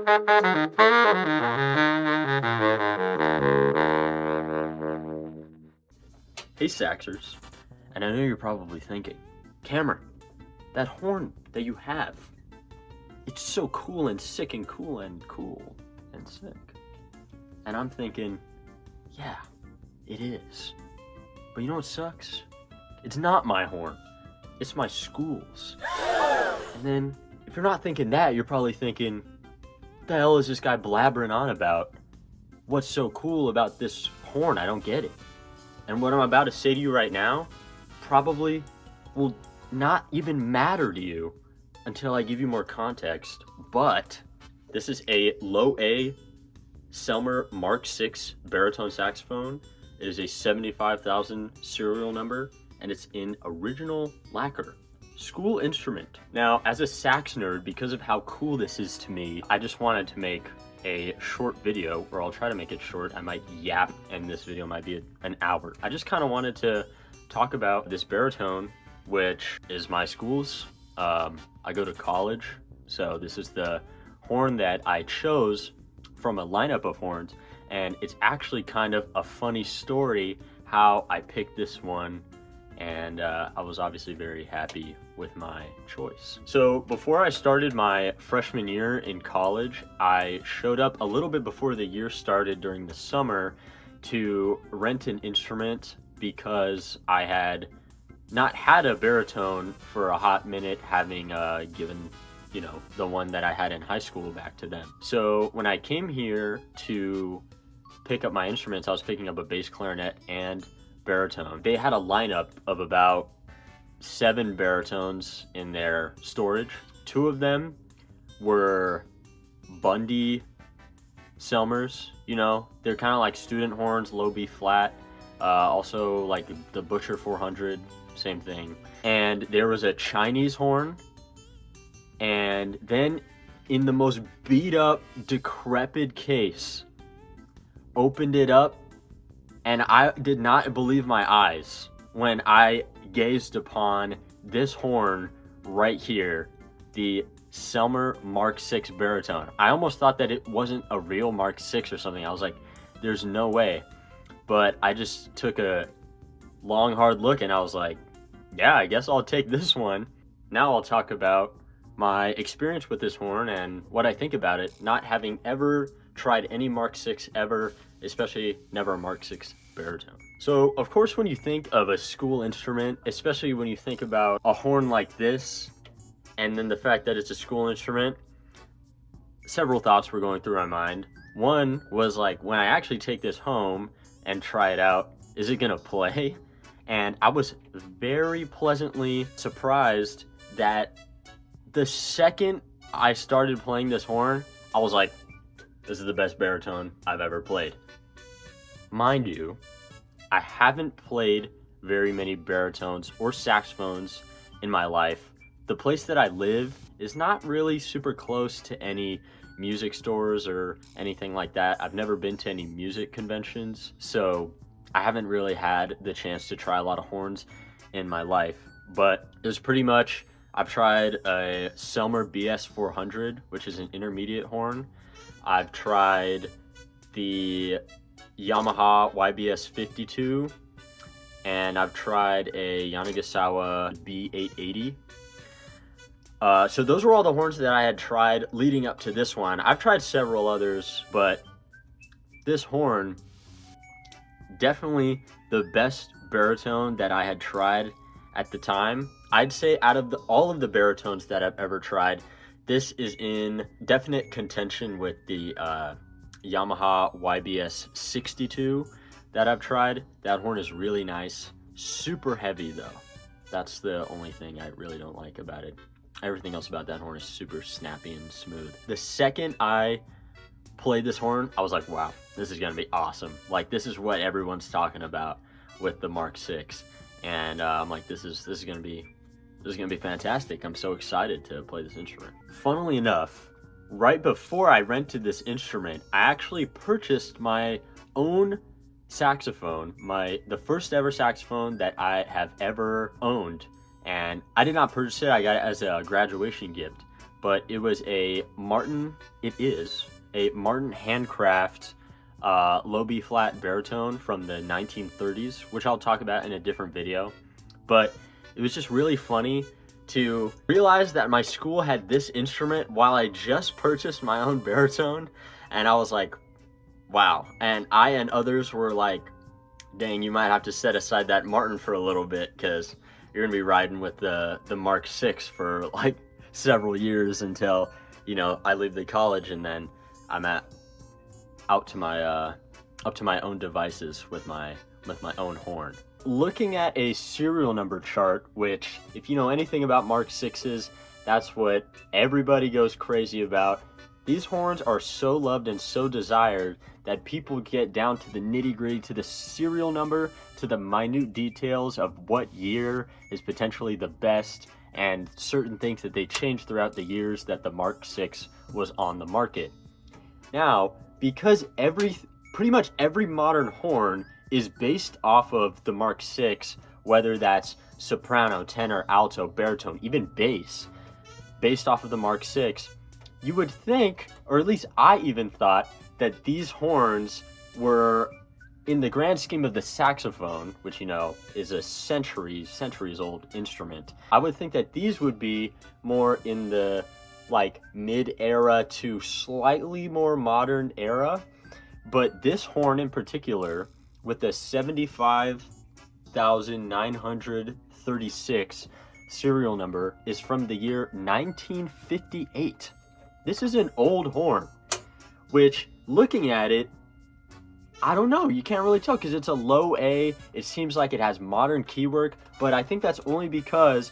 Hey Saxers, and I know you're probably thinking, Cameron, that horn that you have, it's so cool and sick and cool and sick. And I'm thinking, yeah, it is. But you know what sucks? It's not my horn, it's my school's. And then, if you're not thinking that, you're probably thinking, what the hell is this guy blabbering on about? What's so cool about this horn? I don't get it. And what I'm about to say to you right now probably will not even matter to you until I give you more context. But this is a low A Selmer Mark VI baritone saxophone. It is a 75,000 serial number, and it's in original lacquer. School instrument. Now, as a sax nerd, because of how cool this is to me, I just wanted to make a short video, or I'll try to make it short. I might yap, and this video might be an hour. I just kind of wanted to talk about this baritone, which is my school's. I go to college, so this is the horn that I chose from a lineup of horns, and it's actually kind of a funny story how I picked this one, and I was obviously very happy with my choice. So before I started my freshman year in college, I showed up a little bit before the year started during the summer to rent an instrument because I had not had a baritone for a hot minute, having given, you know, the one that I had in high school back to them. So when I came here to pick up my instruments, I was picking up a bass clarinet and baritone. They had a lineup of about 7 baritones in their storage. 2 of them were Bundy Selmers, you know, they're kind of like student horns, low B flat. Also like the Butcher 400, same thing. And there was a Chinese horn, and then in the most beat up, decrepit case, opened it up, and I did not believe my eyes when I gazed upon this horn right here, the Selmer Mark VI baritone. I almost thought that it wasn't a real Mark VI or something. I was like, there's no way. But I just took a long, hard look, and I was like, yeah, I guess I'll take this one. Now I'll talk about my experience with this horn and what I think about it, not having ever tried any Mark VI ever, especially never a Mark VI baritone. So, of course, when you think of a school instrument, especially when you think about a horn like this, and then the fact that it's a school instrument, several thoughts were going through my mind. One was like, when I actually take this home and try it out, is it gonna play? And I was very pleasantly surprised that the second I started playing this horn, I was like, this is the best baritone I've ever played. Mind you, I haven't played very many baritones or saxophones in my life. The place that I live is not really super close to any music stores or anything like that. I've never been to any music conventions, so I haven't really had the chance to try a lot of horns in my life. But it was pretty much, I've tried a Selmer BS 400, which is an intermediate horn. I've tried the Yamaha YBS 52, and I've tried a Yanagisawa B880. So those were all the horns that I had tried leading up to this one. I've tried several others, but this horn, definitely the best baritone that I had tried at the time. I'd say out of all of the baritones that I've ever tried, this is in definite contention with the Yamaha YBS 62 that I've tried. That horn is really nice. Super heavy though. That's the only thing I really don't like about it. Everything else about that horn is super snappy and smooth. The second I played this horn, I was like, wow, this is gonna be awesome. Like, this is what everyone's talking about with the Mark VI. And I'm like, this is gonna be fantastic. I'm so excited to play this instrument. Funnily enough, right before I rented this instrument, I actually purchased my own saxophone, the first ever saxophone that I have ever owned. And I did not purchase it, I got it as a graduation gift. but it was a Martin, it is a Martin handcraft low B flat baritone from the 1930s, which I'll talk about in a different video. But it was just really funny to realize that my school had this instrument while I just purchased my own baritone, and I was like, wow. And I and others were like, dang, you might have to set aside that Martin for a little bit, because you're gonna be riding with the Mark VI for like several years until, you know, I leave the college, and then I'm out to my up to my own devices with my own horn. Looking at a serial number chart, which if you know anything about Mark VIs, that's what everybody goes crazy about. These horns are so loved and so desired that people get down to the nitty-gritty, to the serial number, to the minute details of what year is potentially the best, and certain things that they change throughout the years that the Mark VI was on the market. Now, because pretty much every modern horn is based off of the Mark VI, whether that's soprano, tenor, alto, baritone, even bass, based off of the Mark VI, you would think, or at least I even thought, that these horns were, in the grand scheme of the saxophone, which, you know, is a centuries old instrument, I would think that these would be more in the like mid-era to slightly more modern era. But this horn in particular, with the 75,936 serial number, is from the year 1958. This is an old horn, which, looking at it, I don't know, you can't really tell because it's a low A. It seems like it has modern keywork, but I think that's only because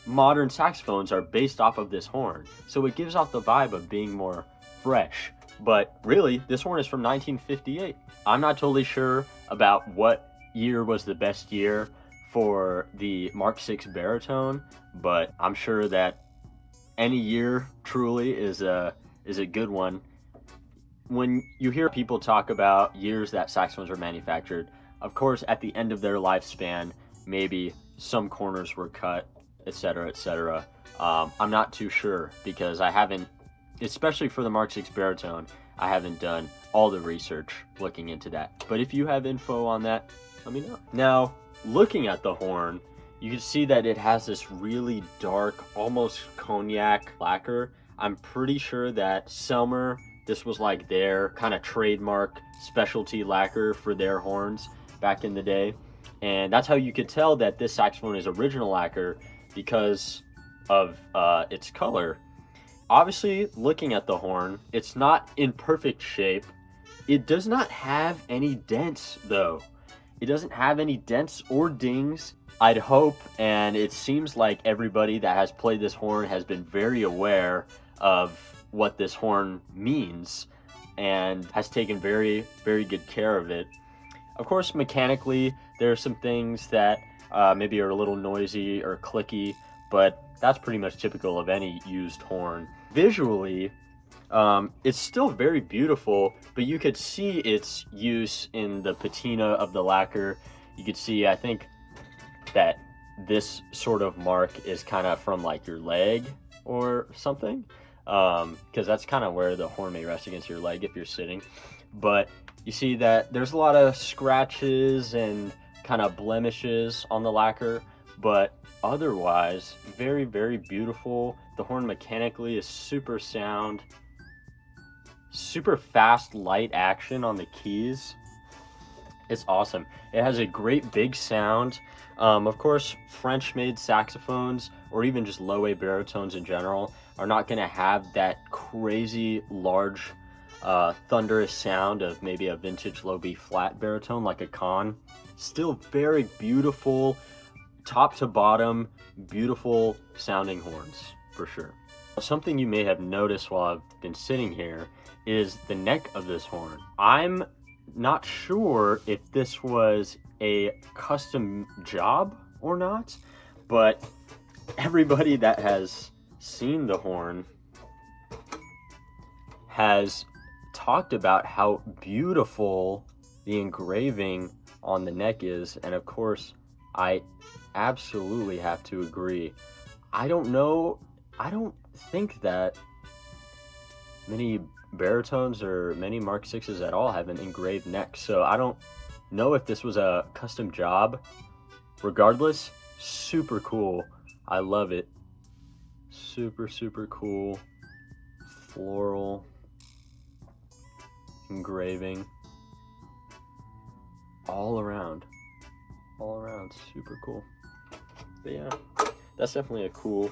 modern saxophones are based off of this horn. So it gives off the vibe of being more fresh. But really, this horn is from 1958. I'm not totally sure about what year was the best year for the Mark VI baritone, but I'm sure that any year truly is a good one. When you hear people talk about years that saxophones were manufactured, of course, at the end of their lifespan, maybe some corners were cut, etc., etc. I'm not too sure because I haven't, especially for the Mark VI baritone, I haven't done all the research looking into that. But if you have info on that, let me know. Now, looking at the horn, you can see that it has this really dark, almost cognac lacquer. I'm pretty sure that Selmer, this was like their kind of trademark specialty lacquer for their horns back in the day. And that's how you could tell that this saxophone is original lacquer, because of its color. Obviously, looking at the horn, it's not in perfect shape. It does not have any dents, though. It doesn't have any dents or dings. I'd hope, and it seems like everybody that has played this horn has been very aware of what this horn means and has taken very, very good care of it. Of course, mechanically, there are some things that maybe are a little noisy or clicky, but that's pretty much typical of any used horn. Visually, it's still very beautiful, but you could see its use in the patina of the lacquer. You could see, I think, that this sort of mark is kind of from like your leg or something, because that's kind of where the horn may rest against your leg if you're sitting. But you see that there's a lot of scratches and kind of blemishes on the lacquer, but otherwise very, very beautiful. The horn mechanically is super sound, super fast, light action on the keys. It's awesome. It has a great big sound. Of course, French-made saxophones, or even just low A baritones in general, are not going to have that crazy large thunderous sound of maybe a vintage low B flat baritone like a Con. Still very beautiful, top to bottom, beautiful sounding horns for sure. Something you may have noticed while I've been sitting here is the neck of this horn. I'm not sure if this was a custom job or not, but everybody that has seen the horn has talked about how beautiful the engraving on the neck is, and of course I absolutely have to agree. I don't think that many baritones or many Mark 6s at all have an engraved neck, so I don't know if this was a custom job. Regardless, super cool. I love it. Super, super cool. Floral engraving. All around, super cool. But yeah, that's definitely a cool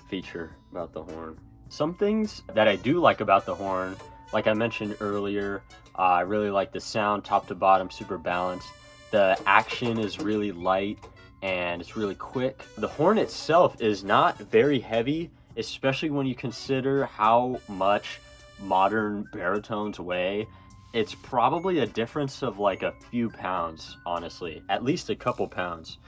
feature about the horn. Some things that I do like about the horn, like I mentioned earlier, I really like the sound, top to bottom, super balanced. The action is really light and it's really quick. The horn itself is not very heavy, especially when you consider how much modern baritones weigh. It's probably a difference of like a few pounds, honestly, at least a couple pounds.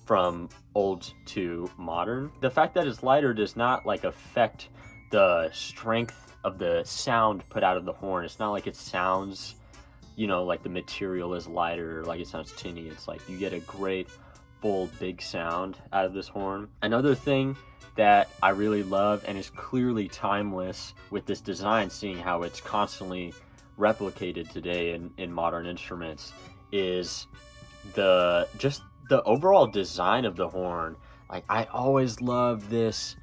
From old to modern. The fact that it's lighter does not like affect the strength of the sound put out of the horn. It's not like it sounds, you know, like the material is lighter, like it sounds tinny. It's like you get a great full big sound out of this horn. Another thing that I really love and is clearly timeless with this design, seeing how it's constantly replicated today in modern instruments, is the overall design of the horn. Like, I always love this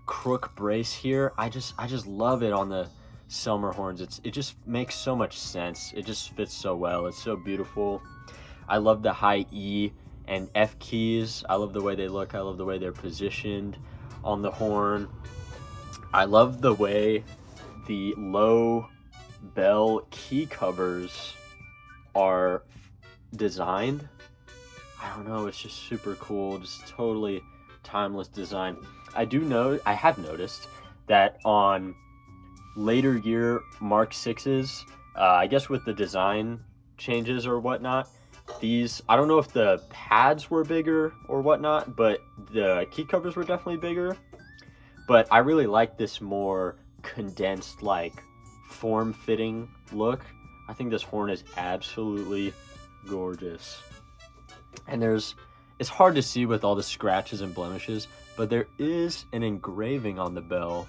crook brace here. I just love it on the Selmer horns. It just makes so much sense. It just fits so well. It's so beautiful. I love the high E and F keys. I love the way they look. I love the way they're positioned on the horn. I love the way the low bell key covers are designed. I don't know, it's just super cool, just totally timeless design. I have noticed that on later year Mark 6s, I guess with the design changes or whatnot, I don't know if the pads were bigger or whatnot, but the key covers were definitely bigger. But I really like this more condensed, like, form-fitting look. I think this horn is absolutely gorgeous. And it's hard to see with all the scratches and blemishes, but there is an engraving on the bell,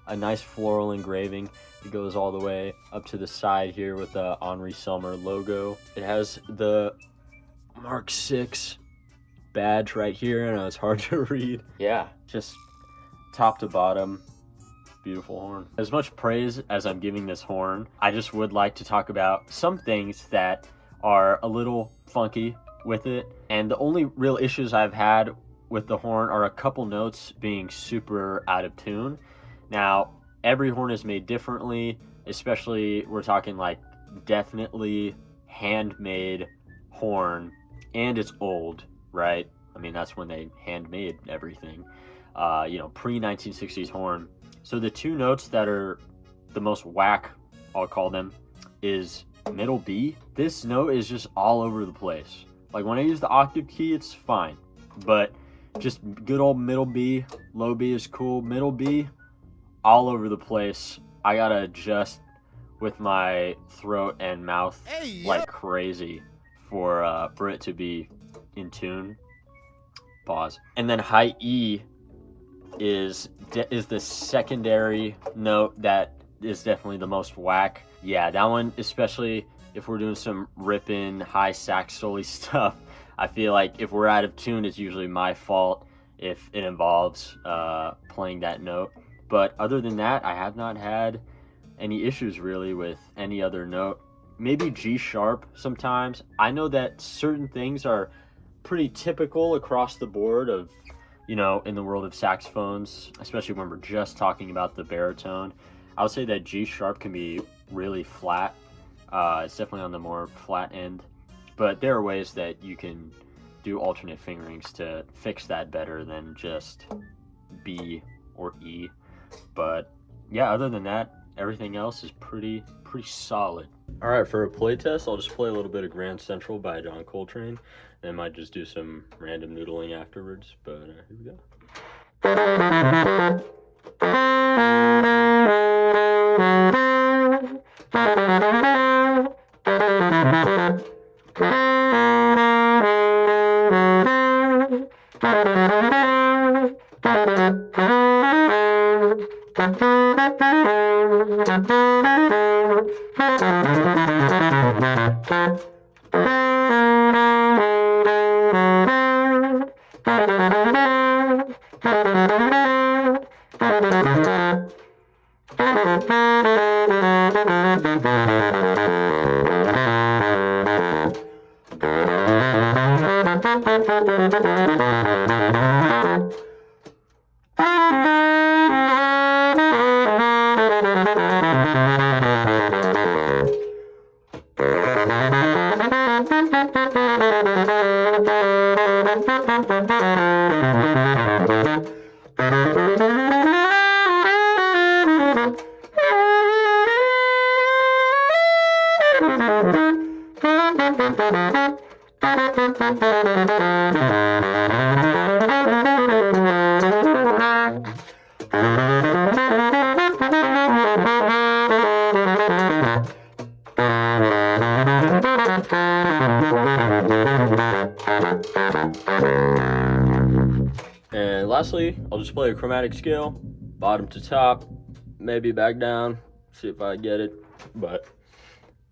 a nice floral engraving. It goes all the way up to the side here with the Henri Selmer logo. It has the Mark 6 badge right here. I know it's hard to read. Yeah, just top to bottom, beautiful horn. As much praise as I'm giving this horn, I just would like to talk about some things that are a little funky with it. And the only real issues I've had with the horn are a couple notes being super out of tune. Now, every horn is made differently, especially we're talking like definitely handmade horn, and it's old, right? I mean, that's when they handmade everything. Pre-1960s horn. So the two notes that are the most whack, I'll call them, is middle B. This note is just all over the place. Like, when I use the octave key, it's fine, but just good old middle B. Low B is cool. Middle B, all over the place. I gotta adjust with my throat and mouth like crazy for it to be in tune. Pause. And then high E is the secondary note that is definitely the most whack. Yeah, that one, especially if we're doing some ripping high sax solo stuff, I feel like if we're out of tune, it's usually my fault if it involves playing that note. But other than that, I have not had any issues really with any other note. Maybe G sharp sometimes. I know that certain things are pretty typical across the board of, in the world of saxophones, especially when we're just talking about the baritone. I would say that G sharp can be really flat. It's definitely on the more flat end, but there are ways that you can do alternate fingerings to fix that better than just B or E. But yeah, other than that, everything else is pretty solid. All right, for a play test, I'll just play a little bit of Grand Central by John Coltrane. I might just do some random noodling afterwards, but here we go. And lastly, I'll just play a chromatic scale, bottom to top, maybe back down, see if I get it, but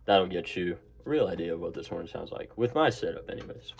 that'll get you a real idea of what this horn sounds like, with my setup anyways.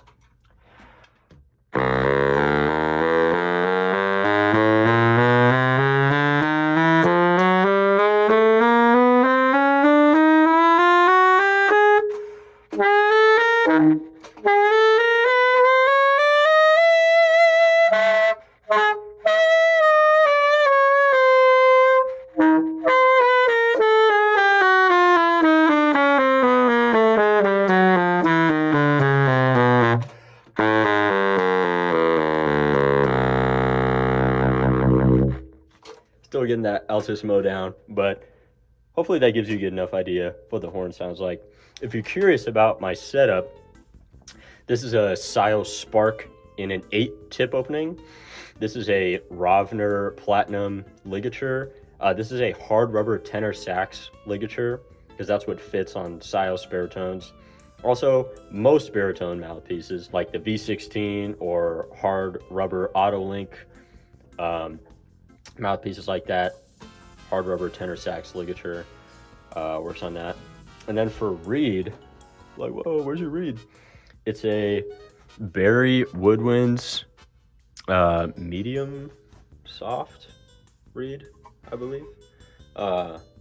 Still getting that altissimo down, but hopefully that gives you a good enough idea what the horn sounds like. If you're curious about my setup, this is a Sile Spark in an 8-tip opening. This is a Rovner Platinum ligature. This is a hard rubber tenor sax ligature, because that's what fits on Sile's baritones. Also, most baritone mouthpieces, like the V16 or hard rubber auto link mouthpieces like that, hard rubber tenor sax ligature works on that. And then for reed, like, whoa, where's your reed? It's a Barry Woodwinds medium soft reed, I believe.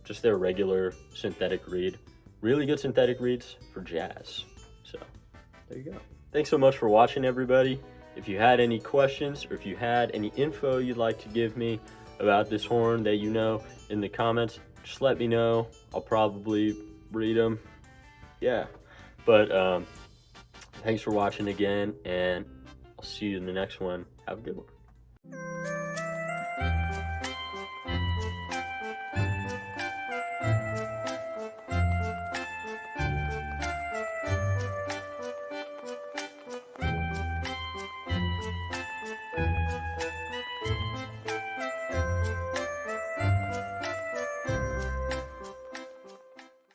Just their regular synthetic reed. Really good synthetic reeds for jazz. So there you go. Thanks so much for watching, everybody. If you had any questions, or if you had any info you'd like to give me about this horn that you know in the comments, just let me know. I'll probably read them. Yeah, but thanks for watching again, and I'll see you in the next one. Have a good one.